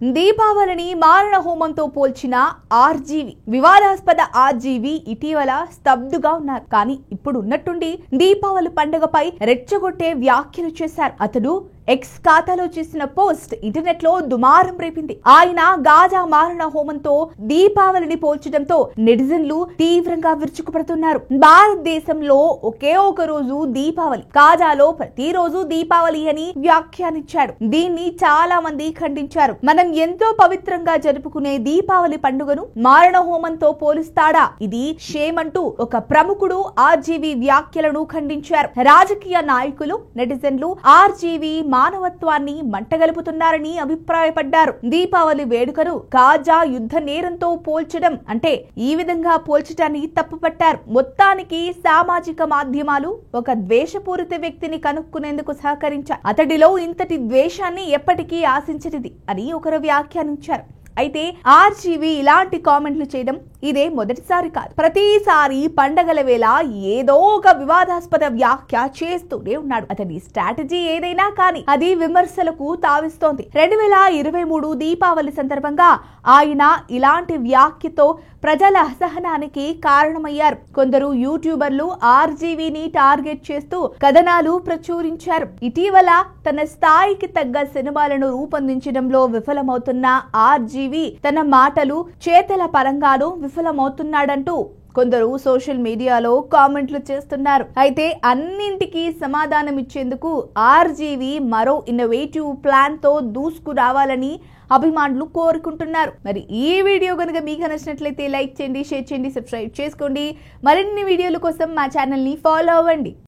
దీపావళిని మారణ హోమంతో పోల్చిన ఆర్జీవి వివాదాస్పద ఆర్జీవి ఇటీవల స్తబ్దుగా ఉన్నారు. కానీ ఇప్పుడు ఉన్నట్టుండి దీపావళి పండుగపై రెచ్చగొట్టే వ్యాఖ్యలు చేశారు. అతడు ఎక్స్ ఖాతాలో చేసిన పోస్ట్ ఇంటర్నెట్ లో దుమారం రేపింది. ఆయన గాజా మారణ హోమంతో దీపావళిని పోల్చడంతో నెటిజన్లు తీవ్రంగా విరుచుకుపడుతున్నారు. భారతదేశంలో ఒకే ఒక రోజు దీపావళి, గాజాలో ప్రతిరోజు దీపావళి అని వ్యాఖ్యానించాడు. దీన్ని చాలా మంది ఖండించారు. మనం ఎంతో పవిత్రంగా జరుపుకునే దీపావళి పండుగను మారణ హోమంతో పోలుస్తాడా, ఇది షేమ్ అంటూ ఒక ప్రముఖుడు ఆర్జీవి వ్యాఖ్యలను ఖండించారు. రాజకీయ నాయకులు, నెటిజన్లు ఆర్జీవి మానవత్వాన్ని మంటగలుపుతున్నారని అభిప్రాయపడ్డారు. దీపావళి వేడుకను గాజా యుద్ధ నేరంతో పోల్చడం అంటే ఈ విధంగా పోల్చడాన్ని తప్పుపట్టారు. మొత్తానికి సామాజిక మాధ్యమాలు ఒక ద్వేషపూరిత వ్యక్తిని కనుక్కునేందుకు సహకరించారు. అతడిలో ఇంతటి ద్వేషాన్ని ఎప్పటికీ ఆశించనిది అని ఒకరు వ్యాఖ్యానించారు. అయితే ఆర్జీవి ఇలాంటి కామెంట్లు చేయడం ఇదే మొదటిసారి కాదు. ప్రతిసారి పండగల వేళ ఏదో ఒక వివాదాస్పద వ్యాఖ్య చేస్తూనే ఉన్నాడు. అతని స్ట్రాటజీ ఏదైనా కానీ అది విమర్శలకు తావిస్తోంది. 2023 దీపావళి సందర్భంగా ఆయన ఇలాంటి వ్యాఖ్యతో ప్రజల అసహనానికి కారణమయ్యారు. కొందరు యూట్యూబర్లు ఆర్జీవిని టార్గెట్ చేస్తూ కథనాలు ప్రచురించారు. ఇటీవల తన స్థాయికి తగ్గ సినిమాలను రూపొందించడంలో విఫలమవుతున్న ఆర్జీవి తన మాటలు, చేతల పరంగానూ విఫలమవుతున్నాడంటూ కొందరు సోషల్ మీడియాలో కామెంట్లు చేస్తున్నారు. అయితే అన్నింటికీ సమాధానం ఇచ్చేందుకు ఆర్జీవి మరో ఇన్నోవేటివ్ ప్లాన్ తో దూసుకురావాలని అభిమానులు కోరుకుంటున్నారు. మరి ఈ వీడియో కనుక మీకు నచ్చినట్లయితే లైక్ చేయండి, షేర్ చేయండి, సబ్స్క్రైబ్ చేసుకోండి. మరిన్ని వీడియోల కోసం మా ఛానల్ ని ఫాలో అవ్వండి.